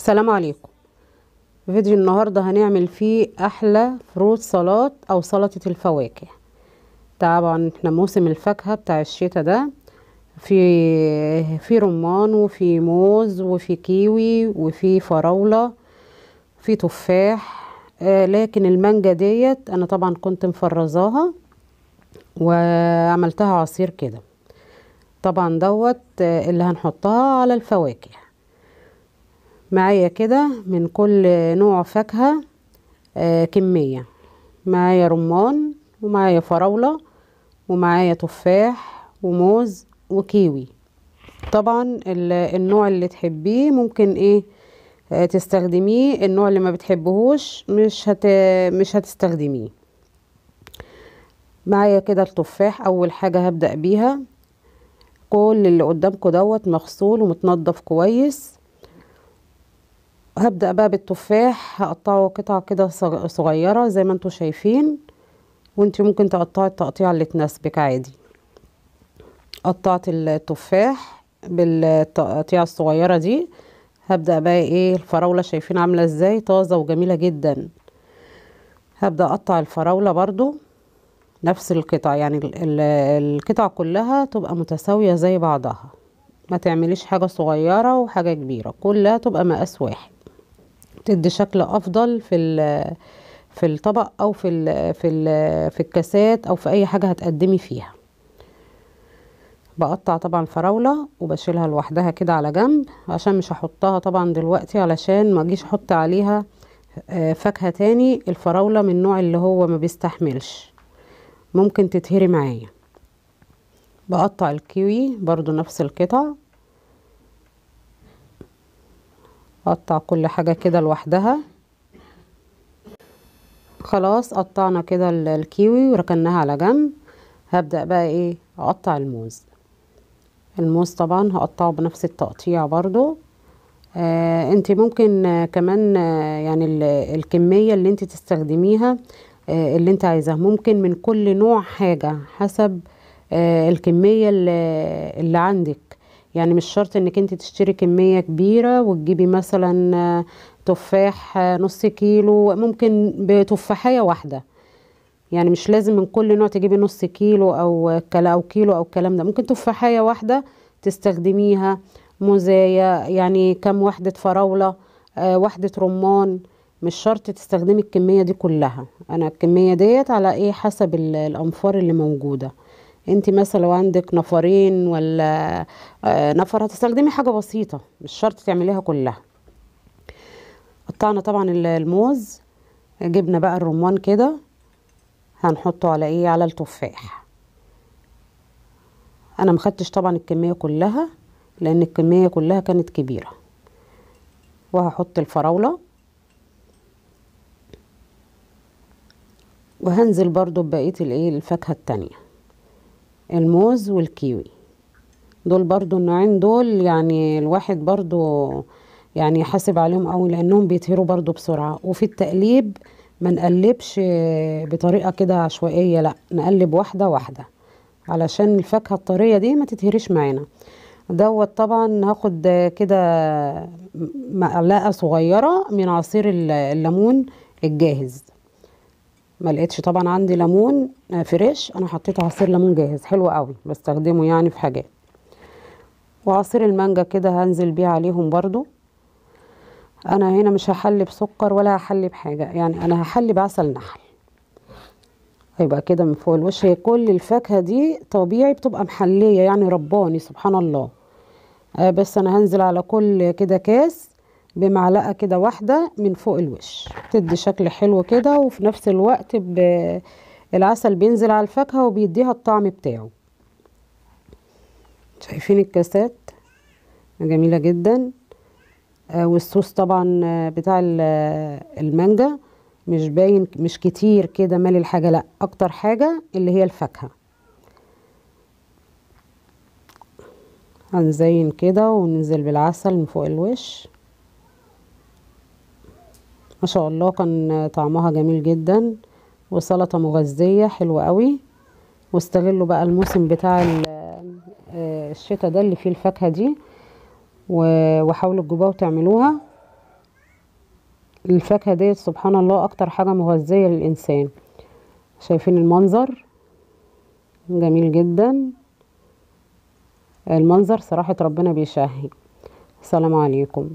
السلام عليكم. فيديو النهاردة هنعمل فيه احلى فروت سلطات او سلطة الفواكه. طبعا احنا موسم الفاكهة بتاع الشتاء ده، في رمان وفي موز وفي كيوي وفي فراولة في تفاح. لكن المانجا ديت انا طبعا كنت مفرزاها وعملتها عصير كده. طبعا دوت اللي هنحطها على الفواكه. معايا كده من كل نوع فاكهة كمية. معايا رمان ومعايا فراولة ومعايا تفاح وموز وكيوي. طبعا النوع اللي تحبيه ممكن تستخدميه، النوع اللي ما بتحبهوش مش هتستخدميه. معايا كده التفاح. اول حاجة هبدأ بيها، كل اللي قدامكم دوت مغسول ومتنضف كويس. هبدأ بقى بالتفاح، هقطعه قطع كده صغيرة زي ما انتوا شايفين، وانتي ممكن تقطعي التقطيع اللي تناسبك عادي. قطعت التفاح بالتقطيع الصغيرة دي. هبدأ بقى الفراولة، شايفين عاملة ازاي طازة وجميلة جدا. هبدأ اقطع الفراولة برضو نفس القطع، يعني القطع كلها تبقى متساوية زي بعضها، ما تعمليش حاجة صغيرة وحاجة كبيرة، كلها تبقى مقاس واحد، تدي شكل افضل في الطبق او في الكاسات او في اي حاجة هتقدمي فيها. بقطع طبعا فراولة وبشيلها لوحدها كده على جنب، عشان مش هحطها طبعا دلوقتي علشان ما اجيش احط عليها فاكهة تاني. الفراولة من النوع اللي هو ما بيستحملش، ممكن تتهري معايا. بقطع الكيوي برضو نفس القطع، اقطع كل حاجة كده لوحدها. خلاص قطعنا كده الكيوي وركناها على جنب. هبدأ بقى اقطع الموز. الموز طبعا هقطعه بنفس التقطيع برضو. انت ممكن كمان يعني الكمية اللي انت تستخدميها اللي انت عايزاها، ممكن من كل نوع حاجة حسب الكمية اللي عندك. يعني مش شرط انك انت تشتري كمية كبيرة وتجيبي مثلا تفاح نص كيلو، ممكن بتفاحية واحدة. يعني مش لازم من كل نوع تجيبي نص كيلو او كيلو او الكلام ده، ممكن تفاحية واحدة تستخدميها. موزاية يعني كم وحدة فراولة، وحدة رمان. مش شرط تستخدمي الكمية دي كلها، انا الكمية ديت على حسب الانفار اللي موجودة. انت مثلا لو عندك نفرين ولا نفر هتستخدمي حاجة بسيطة، مش شرط تعمليها كلها. قطعنا طبعا الموز، جبنا بقى الرمان كده هنحطه على على التفاح. انا مخدتش طبعا الكمية كلها لان الكمية كلها كانت كبيرة. وهحط الفراولة، وهنزل برضو ببقية الفاكهة التانية، الموز والكيوي. دول برضو النوعين دول يعني الواحد برضو يعني يحاسب عليهم قوي، لانهم بيتهروا برضو بسرعة. وفي التقليب ما نقلبش بطريقة كده عشوائية، لا نقلب واحدة واحدة علشان الفاكهة الطرية دي ما تتهريش معانا. دوت طبعا هاخد كده معلقة صغيرة من عصير الليمون الجاهز. ما لقيتش طبعا عندي ليمون فريش، انا حطيت عصير ليمون جاهز حلو قوي، بستخدمه يعني في حاجات. وعصير المانجا كده هنزل بيه عليهم برضو. انا هنا مش هحلي بسكر ولا هحلي بحاجة، يعني انا هحلي بعسل نحل. هيبقى كده من فوق الوش. هي كل الفاكهة دي طبيعي بتبقى محلية، يعني رباني سبحان الله. بس انا هنزل على كل كده كاس بمعلقة كده واحدة من فوق الوش، تدي شكل حلو كده، وفي نفس الوقت العسل بينزل على الفاكهة وبيديها الطعم بتاعه. شايفين الكاسات جميلة جدا. والصوص طبعا بتاع المانجا مش باين، مش كتير كده مالي الحاجة، لا اكتر حاجة اللي هي الفاكهة. هنزين كده وننزل بالعسل من فوق الوش. ما شاء الله كان طعمها جميل جدا، وسلطة مغذية حلوة قوي. واستغلوا بقى الموسم بتاع الشتاء ده اللي فيه الفاكهة دي، وحاولوا تجيبوها وتعملوها. الفاكهة ديت سبحان الله اكتر حاجة مغذية للانسان. شايفين المنظر جميل جدا، المنظر صراحة ربنا بيشهي. السلام عليكم.